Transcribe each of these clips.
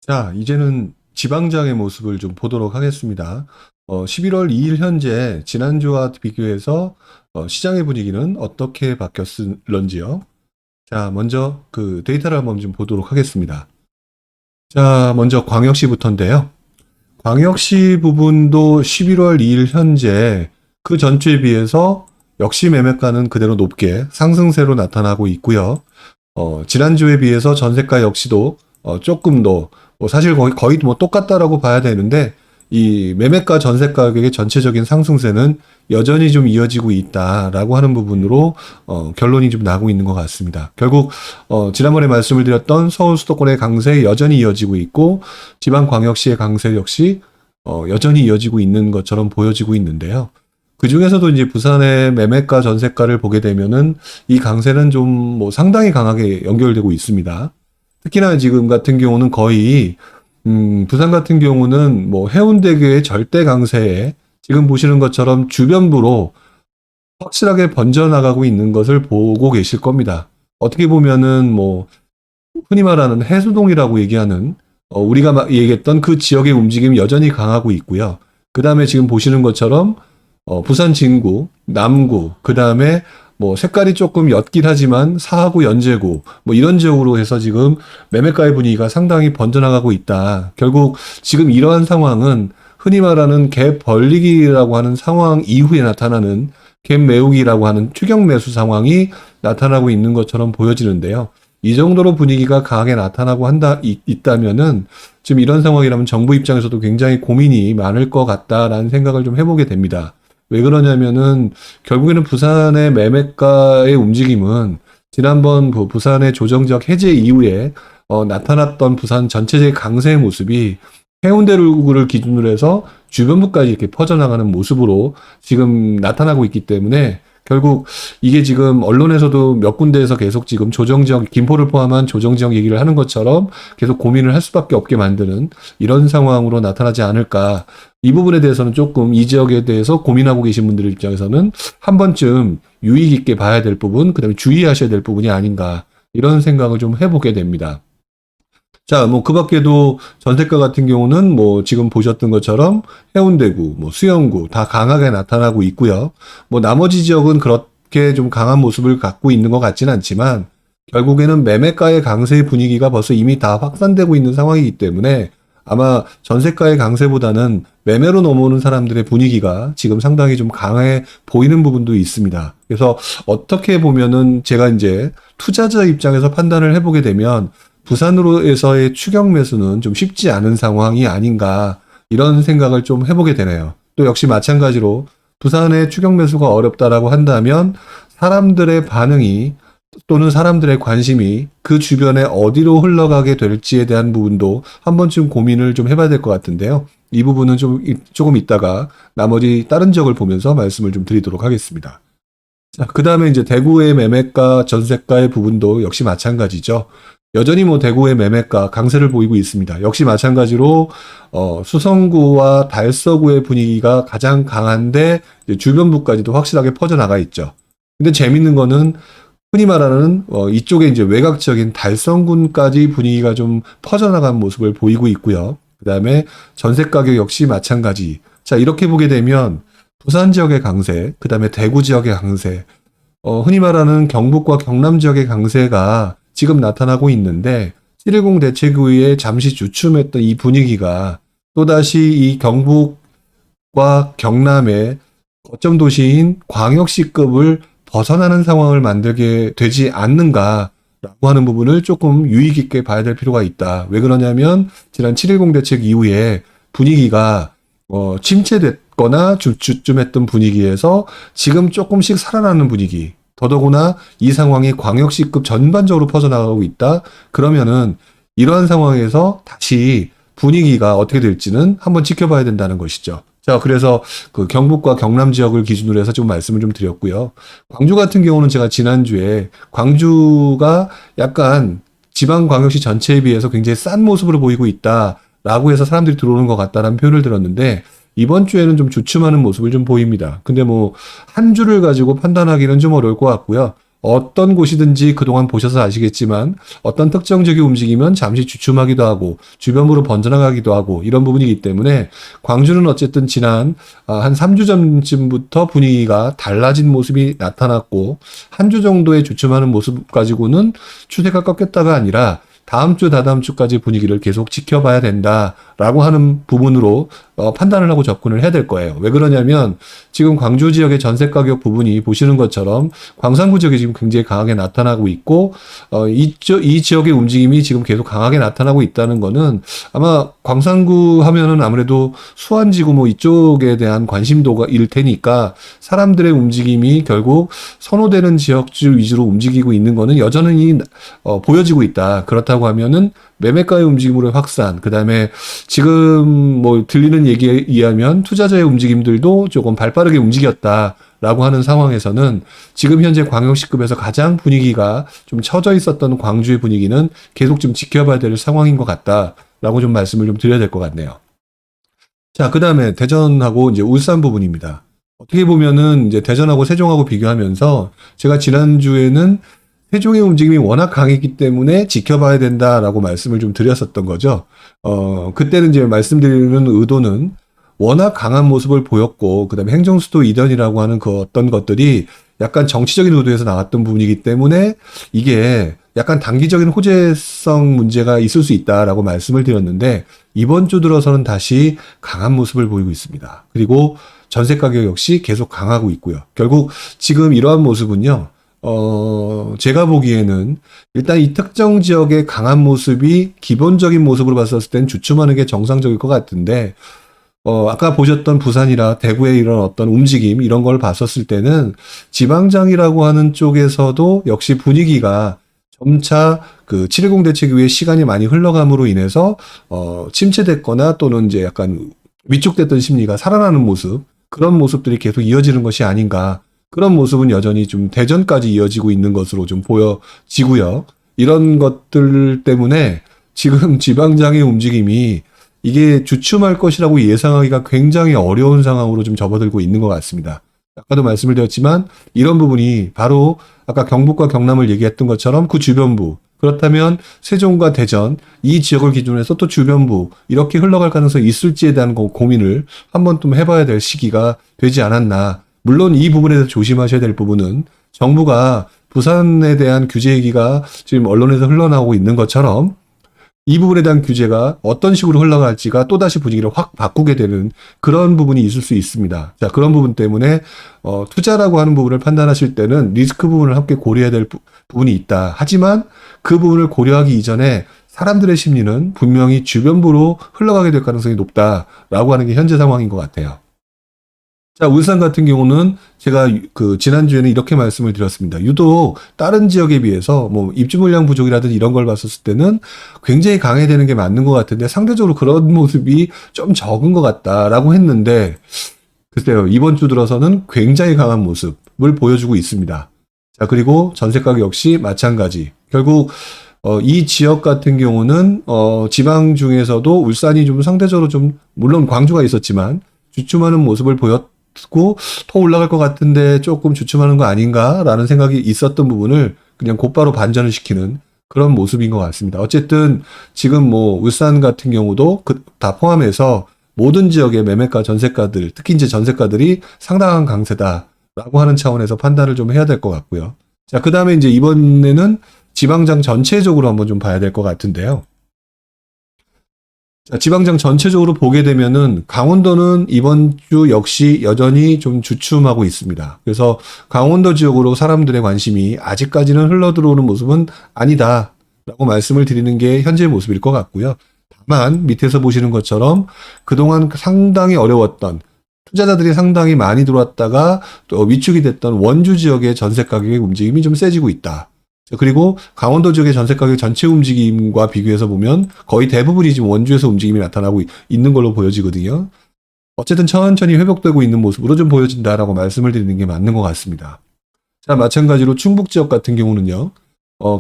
자, 이제는 지방장의 모습을 좀 보도록 하겠습니다. 11월 2일 현재 지난주와 비교해서 시장의 분위기는 어떻게 바뀌었을런지요? 자, 먼저 그 데이터를 한번 좀 보도록 하겠습니다. 자, 먼저 광역시부터인데요. 광역시 부분도 11월 2일 현재 그 전주에 비해서 역시 매매가는 그대로 높게 상승세로 나타나고 있고요. 지난주에 비해서 전세가 역시도 조금 더, 뭐 사실 거의 뭐 똑같다라고 봐야 되는데, 이 매매가 전세 가격의 전체적인 상승세는 여전히 좀 이어지고 있다라고 하는 부분으로 결론이 좀 나고 있는 것 같습니다. 결국 지난번에 말씀을 드렸던 서울 수도권의 강세 여전히 이어지고 있고, 지방 광역시의 강세 역시 여전히 이어지고 있는 것처럼 보여지고 있는데요. 그 중에서도 이제 부산의 매매가 전세가를 보게 되면은 이 강세는 좀 뭐 상당히 강하게 연결되고 있습니다. 특히나 지금 같은 경우는 거의 부산 같은 경우는 뭐 해운대교의 절대 강세에 지금 보시는 것처럼 주변부로 확실하게 번져나가고 있는 것을 보고 계실 겁니다. 어떻게 보면은 뭐 흔히 말하는 해수동이라고 얘기하는 우리가 얘기했던 그 지역의 움직임이 여전히 강하고 있고요. 그 다음에 지금 보시는 것처럼 부산 진구, 남구, 그 다음에 뭐 색깔이 조금 옅긴 하지만 사하구, 연제구 뭐 이런 지역으로 해서 지금 매매가의 분위기가 상당히 번져나가고 있다. 결국 지금 이러한 상황은 흔히 말하는 갭 벌리기라고 하는 상황 이후에 나타나는 갭 메우기라고 하는 추격 매수 상황이 나타나고 있는 것처럼 보여지는데요. 이 정도로 분위기가 강하게 나타나고 있다면은 지금 이런 상황이라면 정부 입장에서도 굉장히 고민이 많을 것 같다라는 생각을 좀 해보게 됩니다. 왜 그러냐면은 결국에는 부산의 매매가의 움직임은 지난번 부산의 조정적 해제 이후에 나타났던 부산 전체적인 강세의 모습이 해운대를 기준으로 해서 주변부까지 이렇게 퍼져나가는 모습으로 지금 나타나고 있기 때문에 결국 이게 지금 언론에서도 몇 군데에서 계속 지금 조정지역, 김포를 포함한 조정지역 얘기를 하는 것처럼 계속 고민을 할 수밖에 없게 만드는 이런 상황으로 나타나지 않을까. 이 부분에 대해서는 조금 이 지역에 대해서 고민하고 계신 분들 입장에서는 한 번쯤 유의 깊게 봐야 될 부분, 그다음에 주의하셔야 될 부분이 아닌가. 이런 생각을 좀 해보게 됩니다. 자, 뭐, 그 밖에도 전세가 같은 경우는 뭐, 지금 보셨던 것처럼 해운대구, 뭐, 수영구 다 강하게 나타나고 있고요. 뭐, 나머지 지역은 그렇게 좀 강한 모습을 갖고 있는 것 같지는 않지만, 결국에는 매매가의 강세의 분위기가 벌써 이미 다 확산되고 있는 상황이기 때문에, 아마 전세가의 강세보다는 매매로 넘어오는 사람들의 분위기가 지금 상당히 좀 강해 보이는 부분도 있습니다. 그래서 어떻게 보면은 제가 이제 투자자 입장에서 판단을 해보게 되면, 부산으로에서의 추격 매수는 좀 쉽지 않은 상황이 아닌가 이런 생각을 좀 해보게 되네요. 또 역시 마찬가지로 부산의 추격 매수가 어렵다라고 한다면 사람들의 반응이 또는 사람들의 관심이 그 주변에 어디로 흘러가게 될지에 대한 부분도 한 번쯤 고민을 좀 해봐야 될 것 같은데요. 이 부분은 조금 이따가 나머지 다른 지역을 보면서 말씀을 좀 드리도록 하겠습니다. 자, 그 다음에 이제 대구의 매매가, 전세가의 부분도 역시 마찬가지죠. 여전히 뭐 대구의 매매가 강세를 보이고 있습니다. 역시 마찬가지로 수성구와 달서구의 분위기가 가장 강한데 이제 주변부까지도 확실하게 퍼져나가 있죠. 근데 재밌는 거는 흔히 말하는 이쪽에 이제 외곽적인 달성군까지 분위기가 좀 퍼져나간 모습을 보이고 있고요. 그다음에 전세 가격 역시 마찬가지. 자, 이렇게 보게 되면 부산 지역의 강세, 그다음에 대구 지역의 강세, 흔히 말하는 경북과 경남 지역의 강세가 지금 나타나고 있는데 7.10 대책 후에 잠시 주춤했던 이 분위기가 또다시 이 경북과 경남의 거점 도시인 광역시급을 벗어나는 상황을 만들게 되지 않는가라고 하는 부분을 조금 유의 깊게 봐야 될 필요가 있다. 왜 그러냐면 지난 7.10 대책 이후에 분위기가 침체됐거나 주춤했던 분위기에서 지금 조금씩 살아나는 분위기. 더더구나 이 상황이 광역시급 전반적으로 퍼져나가고 있다. 그러면은 이러한 상황에서 다시 분위기가 어떻게 될지는 한번 지켜봐야 된다는 것이죠. 자, 그래서 그 경북과 경남 지역을 기준으로 해서 좀 말씀을 좀 드렸고요. 광주 같은 경우는 제가 지난주에 광주가 약간 지방광역시 전체에 비해서 굉장히 싼 모습으로 보이고 있다라고 해서 사람들이 들어오는 것 같다라는 표현을 들었는데 이번 주에는 좀 주춤하는 모습을 좀 보입니다. 근데 뭐 한 주를 가지고 판단하기는 좀 어려울 것 같고요. 어떤 곳이든지 그동안 보셔서 아시겠지만 어떤 특정적인 움직이면 잠시 주춤하기도 하고 주변으로 번져나가기도 하고 이런 부분이기 때문에 광주는 어쨌든 지난 한 3주 전쯤부터 분위기가 달라진 모습이 나타났고 한 주 정도의 주춤하는 모습 가지고는 추세가 꺾였다가 아니라 다음 주, 다다음 주까지 분위기를 계속 지켜봐야 된다라고 하는 부분으로 판단을 하고 접근을 해야 될 거예요. 왜 그러냐면 지금 광주 지역의 전세 가격 부분이 보시는 것처럼 광산구 지역이 지금 굉장히 강하게 나타나고 있고 이 지역의 움직임이 지금 계속 강하게 나타나고 있다는 거는 아마 광산구 하면은 아무래도 수안지구 뭐 이쪽에 대한 관심도가 일 테니까 사람들의 움직임이 결국 선호되는 지역주 위주로 움직이고 있는 거는 여전히 보여지고 있다. 그렇다고 하면은 매매가의 움직임으로 확산, 그 다음에 지금 뭐 들리는 얘기에 의하면 투자자의 움직임들도 조금 발빠르게 움직였다라고 하는 상황에서는 지금 현재 광역시급에서 가장 분위기가 좀 처져 있었던 광주의 분위기는 계속 좀 지켜봐야 될 상황인 것 같다라고 좀 말씀을 좀 드려야 될 것 같네요. 자, 그 다음에 대전하고 이제 울산 부분입니다. 어떻게 보면은 이제 대전하고 세종하고 비교하면서 제가 지난주에는 세종의 움직임이 워낙 강했기 때문에 지켜봐야 된다라고 말씀을 좀 드렸었던 거죠. 그때는 이제 말씀드리는 의도는 워낙 강한 모습을 보였고, 그 다음에 행정수도 이전이라고 하는 그 어떤 것들이 약간 정치적인 의도에서 나왔던 부분이기 때문에 이게 약간 단기적인 호재성 문제가 있을 수 있다라고 말씀을 드렸는데, 이번 주 들어서는 다시 강한 모습을 보이고 있습니다. 그리고 전세 가격 역시 계속 강하고 있고요. 결국 지금 이러한 모습은요, 제가 보기에는 일단 이 특정 지역의 강한 모습이 기본적인 모습으로 봤었을 땐 주춤하는 게 정상적일 것 같은데, 아까 보셨던 부산이나 대구의 이런 어떤 움직임, 이런 걸 봤었을 때는 지방장이라고 하는 쪽에서도 역시 분위기가 점차 그 7.10 대책 이후에 시간이 많이 흘러감으로 인해서, 침체됐거나 또는 이제 약간 위축됐던 심리가 살아나는 모습, 그런 모습들이 계속 이어지는 것이 아닌가. 그런 모습은 여전히 좀 대전까지 이어지고 있는 것으로 좀 보여지고요. 이런 것들 때문에 지금 지방장의 움직임이 이게 주춤할 것이라고 예상하기가 굉장히 어려운 상황으로 좀 접어들고 있는 것 같습니다. 아까도 말씀을 드렸지만 이런 부분이 바로 아까 경북과 경남을 얘기했던 것처럼 그 주변부, 그렇다면 세종과 대전 이 지역을 기준으로 해서 또 주변부 이렇게 흘러갈 가능성이 있을지에 대한 고민을 한번 좀 해봐야 될 시기가 되지 않았나. 물론 이 부분에 대해서 조심하셔야 될 부분은 정부가 부산에 대한 규제 얘기가 지금 언론에서 흘러나오고 있는 것처럼 이 부분에 대한 규제가 어떤 식으로 흘러갈지가 또다시 분위기를 확 바꾸게 되는 그런 부분이 있을 수 있습니다. 자, 그런 부분 때문에 투자라고 하는 부분을 판단하실 때는 리스크 부분을 함께 고려해야 될 부분이 있다. 하지만 그 부분을 고려하기 이전에 사람들의 심리는 분명히 주변부로 흘러가게 될 가능성이 높다라고 하는 게 현재 상황인 것 같아요. 자, 울산 같은 경우는 제가 그 지난주에는 이렇게 말씀을 드렸습니다. 유독 다른 지역에 비해서 뭐 입주 물량 부족이라든지 이런 걸 봤었을 때는 굉장히 강해지는 게 맞는 것 같은데 상대적으로 그런 모습이 좀 적은 것 같다라고 했는데 글쎄요, 이번 주 들어서는 굉장히 강한 모습을 보여주고 있습니다. 자, 그리고 전세 가격 역시 마찬가지. 결국 이 지역 같은 경우는 지방 중에서도 울산이 좀 상대적으로 좀 물론 광주가 있었지만 주춤하는 모습을 보였고 더 올라갈 것 같은데 조금 주춤하는 거 아닌가라는 생각이 있었던 부분을 그냥 곧바로 반전을 시키는 그런 모습인 것 같습니다. 어쨌든 지금 뭐 울산 같은 경우도 다 포함해서 모든 지역의 매매가 전세가들, 특히 이제 전세가들이 상당한 강세다라고 하는 차원에서 판단을 좀 해야 될 것 같고요. 자, 그 다음에 이제 이번에는 지방장 전체적으로 한번 좀 봐야 될 것 같은데요. 자, 지방장 전체적으로 보게 되면은 강원도는 이번 주 역시 여전히 좀 주춤하고 있습니다. 그래서 강원도 지역으로 사람들의 관심이 아직까지는 흘러들어오는 모습은 아니다라고 말씀을 드리는 게 현재의 모습일 것 같고요. 다만 밑에서 보시는 것처럼 그동안 상당히 어려웠던 투자자들이 상당히 많이 들어왔다가 또 위축이 됐던 원주 지역의 전세 가격의 움직임이 좀 세지고 있다. 그리고 강원도 지역의 전세 가격 전체 움직임과 비교해서 보면 거의 대부분이 지금 원주에서 움직임이 나타나고 있는 걸로 보여지거든요. 어쨌든 천천히 회복되고 있는 모습으로 좀 보여진다라고 말씀을 드리는 게 맞는 것 같습니다. 자, 마찬가지로 충북 지역 같은 경우는요.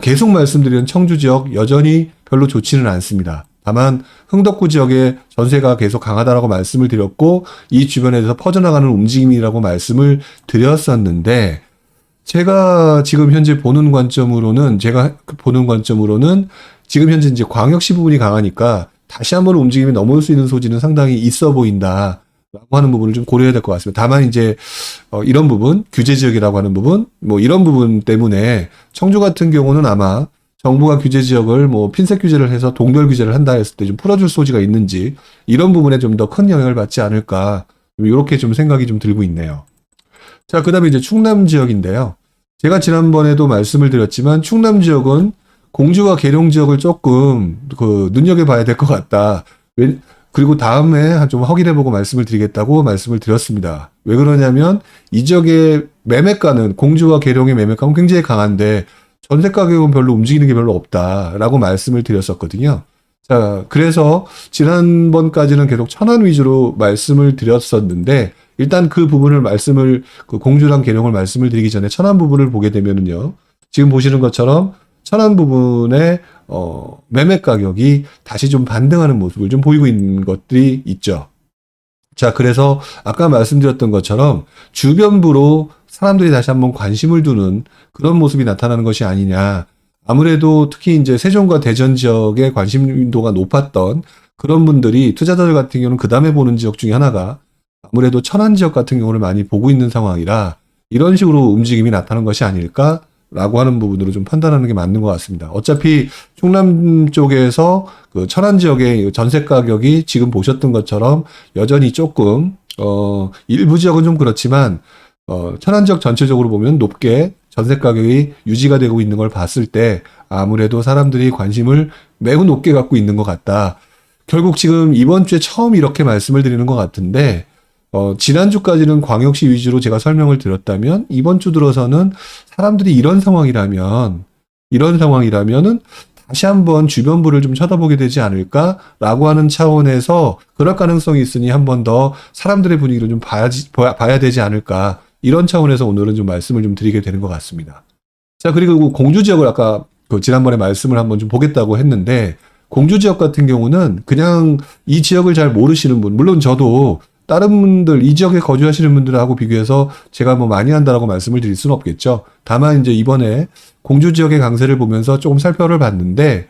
계속 말씀드리는 청주 지역 여전히 별로 좋지는 않습니다. 다만 흥덕구 지역의 전세가 계속 강하다라고 말씀을 드렸고 이 주변에서 퍼져나가는 움직임이라고 말씀을 드렸었는데 제가 지금 현재 보는 관점으로는, 지금 현재 이제 광역시 부분이 강하니까 다시 한번 움직임이 넘어올 수 있는 소지는 상당히 있어 보인다. 라고 하는 부분을 좀 고려해야 될 것 같습니다. 다만 이제 이런 부분, 규제 지역이라고 하는 부분, 뭐 이런 부분 때문에 청주 같은 경우는 아마 정부가 규제 지역을 뭐 핀셋 규제를 해서 동별 규제를 한다 했을 때 좀 풀어줄 소지가 있는지 이런 부분에 좀 더 큰 영향을 받지 않을까 이렇게 좀 생각이 좀 들고 있네요. 자, 그다음에 이제 충남 지역인데요. 제가 지난번에도 말씀을 드렸지만 충남 지역은 공주와 계룡 지역을 조금 눈여겨봐야 될 것 같다. 그리고 다음에 좀 확인해보고 말씀을 드리겠다고 말씀을 드렸습니다. 왜 그러냐면 이 지역의 매매가는 공주와 계룡의 매매가는 굉장히 강한데 전세 가격은 별로 움직이는 게 별로 없다라고 말씀을 드렸었거든요. 자, 그래서 지난번까지는 계속 천안 위주로 말씀을 드렸었는데 일단 그 부분을 공주랑 계룡을 말씀을 드리기 전에 천안 부분을 보게 되면은요. 지금 보시는 것처럼 천안 부분의 매매 가격이 다시 좀 반등하는 모습을 좀 보이고 있는 것들이 있죠. 자, 그래서 아까 말씀드렸던 것처럼 주변부로 사람들이 다시 한번 관심을 두는 그런 모습이 나타나는 것이 아니냐. 아무래도 특히 이제 세종과 대전 지역의 관심도가 높았던 그런 분들이 투자자들 같은 경우는 그 다음에 보는 지역 중에 하나가 아무래도 천안 지역 같은 경우를 많이 보고 있는 상황이라 이런 식으로 움직임이 나타나는 것이 아닐까라고 하는 부분으로 좀 판단하는 게 맞는 것 같습니다. 어차피 충남 쪽에서 그 천안 지역의 전세 가격이 지금 보셨던 것처럼 여전히 조금 일부 지역은 좀 그렇지만 천안 지역 전체적으로 보면 높게 전세 가격이 유지가 되고 있는 걸 봤을 때 아무래도 사람들이 관심을 매우 높게 갖고 있는 것 같다. 결국 지금 이번 주에 처음 이렇게 말씀을 드리는 것 같은데 지난주까지는 광역시 위주로 제가 설명을 드렸다면 이번 주 들어서는 사람들이 이런 상황이라면은 다시 한번 주변부를 좀 쳐다보게 되지 않을까라고 하는 차원에서 그럴 가능성이 있으니 한 번 더 사람들의 분위기를 좀 봐야 되지 않을까 이런 차원에서 오늘은 좀 말씀을 좀 드리게 되는 것 같습니다. 자, 그리고 공주 지역을 아까 지난번에 말씀을 한번 좀 보겠다고 했는데 공주 지역 같은 경우는 그냥 이 지역을 잘 모르시는 분, 물론 저도 다른 분들, 이 지역에 거주하시는 분들하고 비교해서 제가 뭐 많이 한다라고 말씀을 드릴 수는 없겠죠. 다만 이제 이번에 공주 지역의 강세를 보면서 조금 살펴를 봤는데,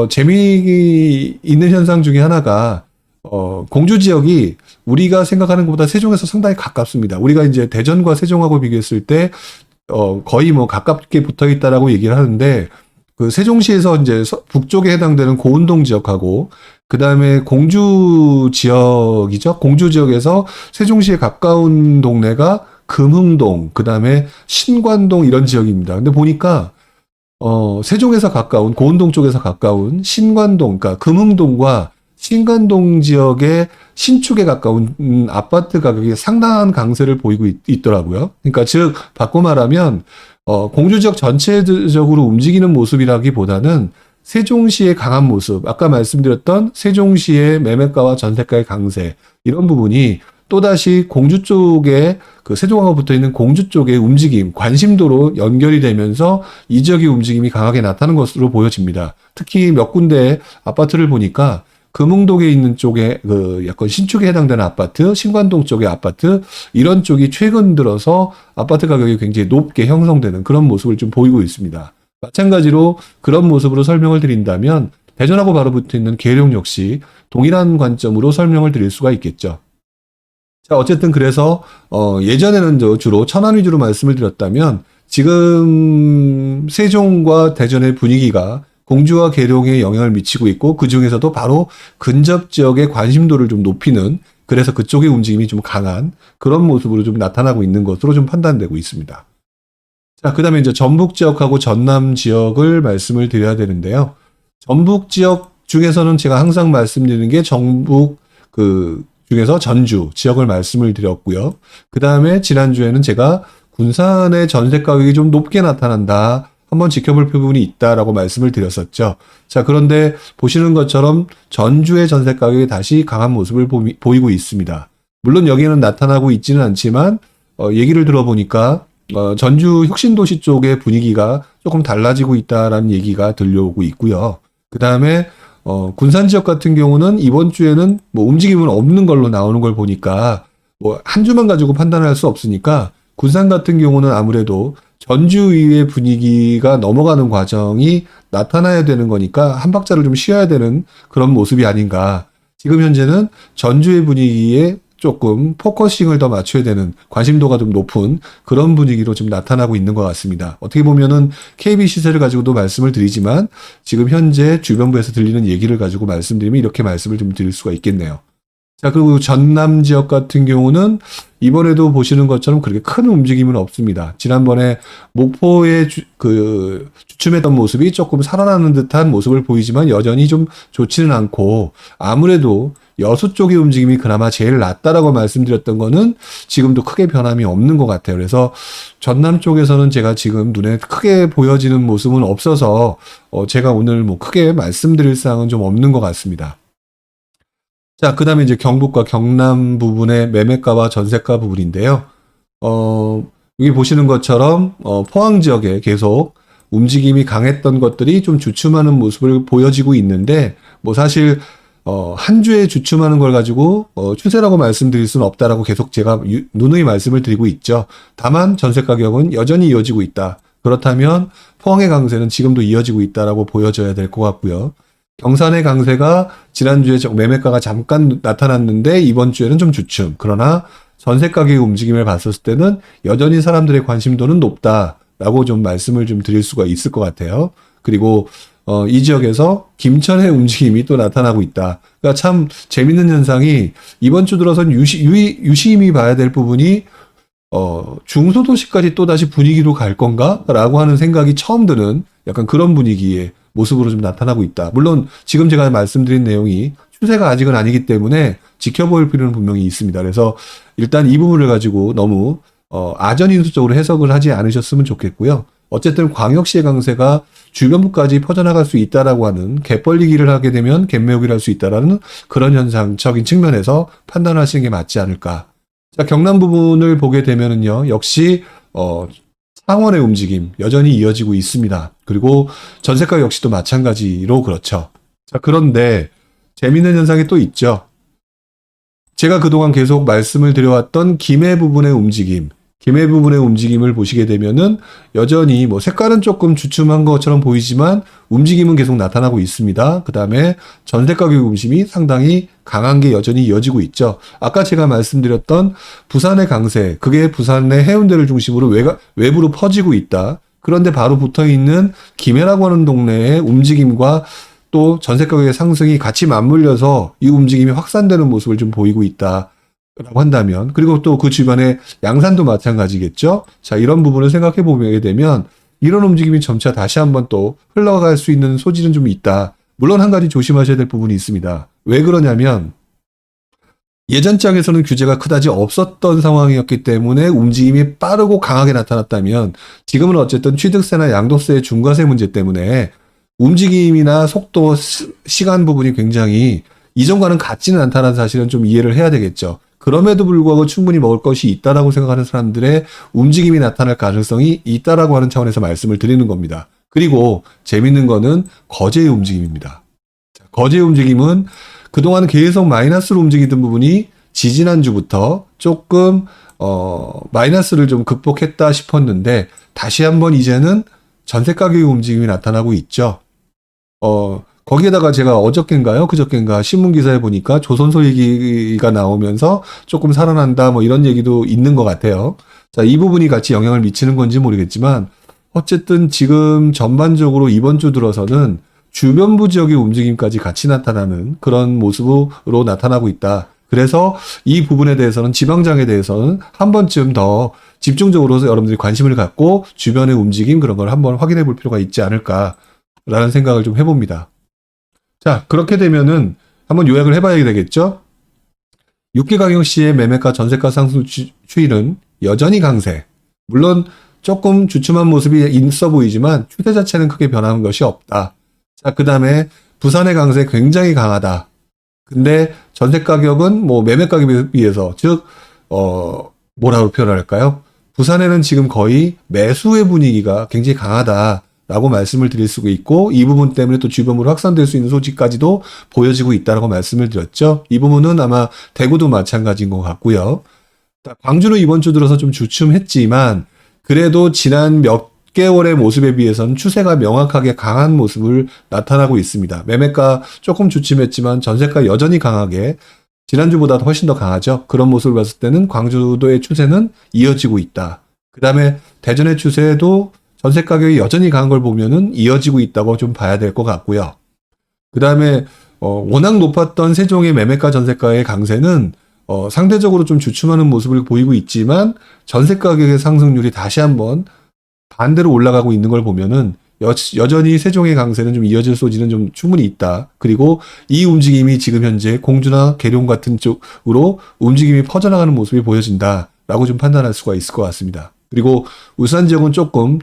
재미있는 현상 중에 하나가, 공주 지역이 우리가 생각하는 것보다 세종에서 상당히 가깝습니다. 우리가 이제 대전과 세종하고 비교했을 때, 거의 뭐 가깝게 붙어 있다라고 얘기를 하는데, 그 세종시에서 이제 북쪽에 해당되는 고운동 지역하고 그 다음에 공주 지역이죠. 공주 지역에서 세종시에 가까운 동네가 금흥동, 그 다음에 신관동 이런 지역입니다. 근데 보니까 세종에서 가까운 고운동 쪽에서 가까운 신관동, 그러니까 금흥동과 신관동 지역의 신축에 가까운 아파트 가격이 상당한 강세를 보이고 있더라고요. 그러니까 즉 바꿔 말하면 공주 지역 전체적으로 움직이는 모습이라기보다는 세종시의 강한 모습, 아까 말씀드렸던 세종시의 매매가와 전세가의 강세, 이런 부분이 또다시 공주 쪽에 세종하고 붙어 있는 공주 쪽의 움직임, 관심도로 연결이 되면서 이 지역의 움직임이 강하게 나타나는 것으로 보여집니다. 특히 몇 군데 아파트를 보니까 금흥동에 있는 쪽에 약간 신축에 해당되는 아파트, 신관동 쪽의 아파트 이런 쪽이 최근 들어서 아파트 가격이 굉장히 높게 형성되는 그런 모습을 좀 보이고 있습니다. 마찬가지로 그런 모습으로 설명을 드린다면 대전하고 바로 붙어 있는 계룡 역시 동일한 관점으로 설명을 드릴 수가 있겠죠. 자, 어쨌든 그래서 예전에는 주로 천안 위주로 말씀을 드렸다면 지금 세종과 대전의 분위기가 공주와 계룡에 영향을 미치고 있고 그 중에서도 바로 근접 지역의 관심도를 좀 높이는 그래서 그쪽의 움직임이 좀 강한 그런 모습으로 좀 나타나고 있는 것으로 좀 판단되고 있습니다. 자, 그 다음에 이제 전북 지역하고 전남 지역을 말씀을 드려야 되는데요. 전북 지역 중에서는 제가 항상 말씀드리는 게 전북 중에서 전주 지역을 말씀을 드렸고요. 그 다음에 지난주에는 제가 군산의 전세 가격이 좀 높게 나타난다. 한번 지켜볼 부분이 있다라고 말씀을 드렸었죠. 자, 그런데 보시는 것처럼 전주의 전세 가격이 다시 강한 모습을 보이고 있습니다. 물론 여기에는 나타나고 있지는 않지만 얘기를 들어보니까 전주 혁신도시 쪽의 분위기가 조금 달라지고 있다라는 얘기가 들려오고 있고요. 그 다음에 군산 지역 같은 경우는 이번 주에는 뭐 움직임은 없는 걸로 나오는 걸 보니까 뭐 한 주만 가지고 판단할 수 없으니까 군산 같은 경우는 아무래도 전주의 분위기가 넘어가는 과정이 나타나야 되는 거니까 한 박자를 좀 쉬어야 되는 그런 모습이 아닌가. 지금 현재는 전주의 분위기에 조금 포커싱을 더 맞춰야 되는 관심도가 좀 높은 그런 분위기로 좀 나타나고 있는 것 같습니다. 어떻게 보면은 KB 시세를 가지고도 말씀을 드리지만 지금 현재 주변부에서 들리는 얘기를 가지고 말씀드리면 이렇게 말씀을 좀 드릴 수가 있겠네요. 자, 그리고 전남 지역 같은 경우는 이번에도 보시는 것처럼 그렇게 큰 움직임은 없습니다. 지난번에 목포에 주춤했던 모습이 조금 살아나는 듯한 모습을 보이지만 여전히 좀 좋지는 않고 아무래도 여수 쪽의 움직임이 그나마 제일 낫다라고 말씀드렸던 거는 지금도 크게 변함이 없는 것 같아요. 그래서 전남 쪽에서는 제가 지금 눈에 크게 보여지는 모습은 없어서 제가 오늘 뭐 크게 말씀드릴 사항은 좀 없는 것 같습니다. 자, 그 다음에 이제 경북과 경남 부분의 매매가와 전세가 부분인데요. 여기 보시는 것처럼, 포항 지역에 계속 움직임이 강했던 것들이 좀 주춤하는 모습을 보여지고 있는데, 뭐 사실, 한 주에 주춤하는 걸 가지고, 추세라고 말씀드릴 수는 없다라고 계속 제가 누누이 말씀을 드리고 있죠. 다만, 전세 가격은 여전히 이어지고 있다. 그렇다면, 포항의 강세는 지금도 이어지고 있다라고 보여져야 될 것 같고요. 경산의 강세가 지난주에 매매가가 잠깐 나타났는데 이번 주에는 좀 주춤. 그러나 전세 가격의 움직임을 봤을 때는 여전히 사람들의 관심도는 높다라고 좀 말씀을 좀 드릴 수가 있을 것 같아요. 그리고 이 지역에서 김천의 움직임이 또 나타나고 있다. 그러니까 참 재밌는 현상이 이번 주 들어선 유심히 봐야 될 부분이 중소도시까지 또다시 분위기로 갈 건가? 라고 하는 생각이 처음 드는 약간 그런 분위기의 모습으로 좀 나타나고 있다. 물론 지금 제가 말씀드린 내용이 추세가 아직은 아니기 때문에 지켜볼 필요는 분명히 있습니다. 그래서 일단 이 부분을 가지고 너무 아전인수적으로 해석을 하지 않으셨으면 좋겠고요. 어쨌든 광역시의 강세가 주변부까지 퍼져나갈 수 있다라고 하는 갭벌리기를 하게 되면 갭매우기를 할 수 있다라는 그런 현상적인 측면에서 판단하시는 게 맞지 않을까. 자, 경남 부분을 보게 되면은요, 역시 상원의 움직임 여전히 이어지고 있습니다. 그리고 전세가 역시도 마찬가지로 그렇죠. 자, 그런데 재밌는 현상이 또 있죠. 제가 그동안 계속 말씀을 드려왔던 김해 부분의 움직임, 김해 부분의 움직임을 보시게 되면은 여전히 뭐 색깔은 조금 주춤한 것처럼 보이지만 움직임은 계속 나타나고 있습니다. 그 다음에 전세 가격 움직임이 상당히 강한 게 여전히 이어지고 있죠. 아까 제가 말씀드렸던 부산의 강세, 그게 부산의 해운대를 중심으로 외부로 퍼지고 있다. 그런데 바로 붙어 있는 김해라고 하는 동네의 움직임과 또 전세 가격의 상승이 같이 맞물려서 이 움직임이 확산되는 모습을 좀 보이고 있다. 라고 한다면, 그리고 또 그 주변에 양산도 마찬가지겠죠. 자, 이런 부분을 생각해 보게 되면 이런 움직임이 점차 다시 한번 또 흘러갈 수 있는 소지는 좀 있다. 물론 한 가지 조심하셔야 될 부분이 있습니다. 왜 그러냐면 예전 장에서는 규제가 그다지 없었던 상황이었기 때문에 움직임이 빠르고 강하게 나타났다면 지금은 어쨌든 취득세나 양도세의 중과세 문제 때문에 움직임이나 속도, 시간 부분이 굉장히 이전과는 같지는 않다는 사실은 좀 이해를 해야 되겠죠. 그럼에도 불구하고 충분히 먹을 것이 있다라고 생각하는 사람들의 움직임이 나타날 가능성이 있다라고 하는 차원에서 말씀을 드리는 겁니다. 그리고 재밌는 거는 거제의 움직임입니다. 거제의 움직임은 그동안 계속 마이너스로 움직이던 부분이 지지난주부터 조금 마이너스를 좀 극복했다 싶었는데 다시 한번 이제는 전세 가격의 움직임이 나타나고 있죠. 거기에다가 제가 어저께인가요? 그저께인가 신문기사에 보니까 조선소 얘기가 나오면서 조금 살아난다 뭐 이런 얘기도 있는 것 같아요. 자, 이 부분이 같이 영향을 미치는 건지 모르겠지만 어쨌든 지금 전반적으로 이번 주 들어서는 주변부 지역의 움직임까지 같이 나타나는 그런 모습으로 나타나고 있다. 그래서 이 부분에 대해서는 지방장에 대해서는 한 번쯤 더 집중적으로 여러분들이 관심을 갖고 주변의 움직임 그런 걸 한번 확인해 볼 필요가 있지 않을까라는 생각을 좀 해봅니다. 자, 그렇게 되면은 한번 요약을 해봐야 되겠죠? 6개강역시의 매매가 전세가 상승 추이는 여전히 강세. 물론 조금 주춤한 모습이 있어 보이지만 추세 자체는 크게 변하는 것이 없다. 자, 그 다음에 부산의 강세 굉장히 강하다. 근데 전세 가격은 뭐 매매 가격에 비해서 즉 뭐라고 표현할까요? 부산에는 지금 거의 매수의 분위기가 굉장히 강하다라고 말씀을 드릴 수가 있고 이 부분 때문에 또 주변으로 확산될 수 있는 소지까지도 보여지고 있다라고 말씀을 드렸죠. 이 부분은 아마 대구도 마찬가지인 것 같고요. 광주는 이번 주 들어서 좀 주춤했지만 그래도 지난 몇 개월의 모습에 비해서는 추세가 명확하게 강한 모습을 나타나고 있습니다. 매매가 조금 주춤했지만 전세가 여전히 강하게 지난주보다 훨씬 더 강하죠. 그런 모습을 봤을 때는 광주도의 추세는 이어지고 있다. 그 다음에 대전의 추세도 전세 가격이 여전히 강한 걸 보면은 이어지고 있다고 좀 봐야 될 것 같고요. 그 다음에 워낙 높았던 세종의 매매가 전세가의 강세는 상대적으로 좀 주춤하는 모습을 보이고 있지만 전세 가격의 상승률이 다시 한번 반대로 올라가고 있는 걸 보면은 여전히 세종의 강세는 좀 이어질 소지는 좀 충분히 있다. 그리고 이 움직임이 지금 현재 공주나 계룡 같은 쪽으로 움직임이 퍼져나가는 모습이 보여진다라고 좀 판단할 수가 있을 것 같습니다. 그리고 울산 지역은 조금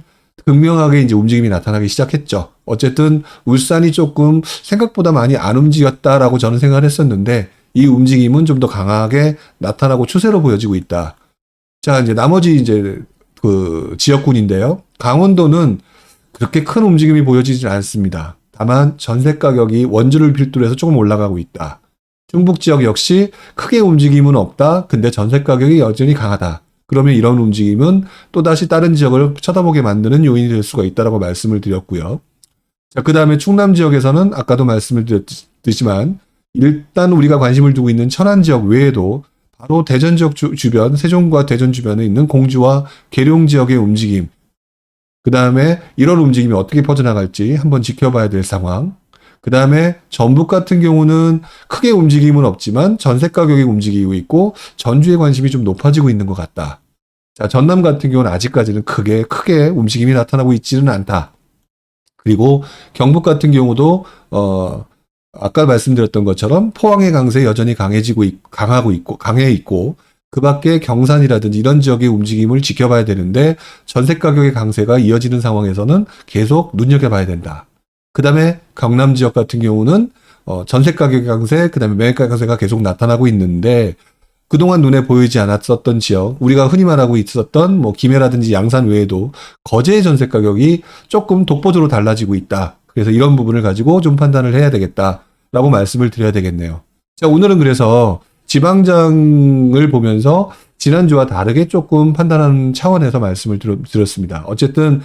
극명하게 이제 움직임이 나타나기 시작했죠. 어쨌든 울산이 조금 생각보다 많이 안 움직였다라고 저는 생각을 했었는데 이 움직임은 좀 더 강하게 나타나고 추세로 보여지고 있다. 자, 이제 나머지 이제 그 지역군인데요. 강원도는 그렇게 큰 움직임이 보여지지 않습니다. 다만 전세 가격이 원주를 필두로 해서 조금 올라가고 있다. 충북 지역 역시 크게 움직임은 없다. 근데 전세 가격이 여전히 강하다. 그러면 이런 움직임은 또다시 다른 지역을 쳐다보게 만드는 요인이 될 수가 있다라고 말씀을 드렸고요. 자, 그 다음에 충남 지역에서는 아까도 말씀을 드렸지만 일단 우리가 관심을 두고 있는 천안 지역 외에도 바로 대전 지역 주변, 세종과 대전 주변에 있는 공주와 계룡 지역의 움직임, 그 다음에 이런 움직임이 어떻게 퍼져나갈지 한번 지켜봐야 될 상황. 그 다음에 전북 같은 경우는 크게 움직임은 없지만 전세 가격이 움직이고 있고 전주의 관심이 좀 높아지고 있는 것 같다. 자, 전남 같은 경우는 아직까지는 크게 움직임이 나타나고 있지는 않다. 그리고 경북 같은 경우도 아까 말씀드렸던 것처럼 포항의 강세 여전히 강해 있고 그 밖에 경산이라든지 이런 지역의 움직임을 지켜봐야 되는데 전세 가격의 강세가 이어지는 상황에서는 계속 눈여겨봐야 된다. 그 다음에 경남 지역 같은 경우는 전세 가격의 강세, 그 다음에 매매가 강세가 계속 나타나고 있는데 그동안 눈에 보이지 않았었던 지역, 우리가 흔히 말하고 있었던 뭐 김해라든지 양산 외에도 거제의 전세 가격이 조금 독보적으로 달라지고 있다. 그래서 이런 부분을 가지고 좀 판단을 해야 되겠다라고 말씀을 드려야 되겠네요. 자, 오늘은 그래서 지방장을 보면서 지난주와 다르게 조금 판단하는 차원에서 말씀을 드렸습니다. 어쨌든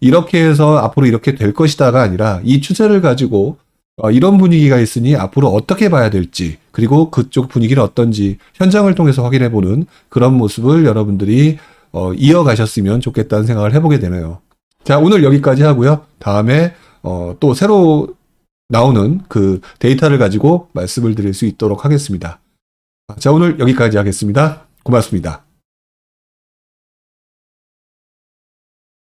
이렇게 해서 앞으로 이렇게 될 것이다가 아니라 이 추세를 가지고 이런 분위기가 있으니 앞으로 어떻게 봐야 될지 그리고 그쪽 분위기는 어떤지 현장을 통해서 확인해보는 그런 모습을 여러분들이 이어가셨으면 좋겠다는 생각을 해보게 되네요. 자, 오늘 여기까지 하고요. 다음에 또 새로 나오는 그 데이터를 가지고 말씀을 드릴 수 있도록 하겠습니다. 자, 오늘 여기까지 하겠습니다. 고맙습니다.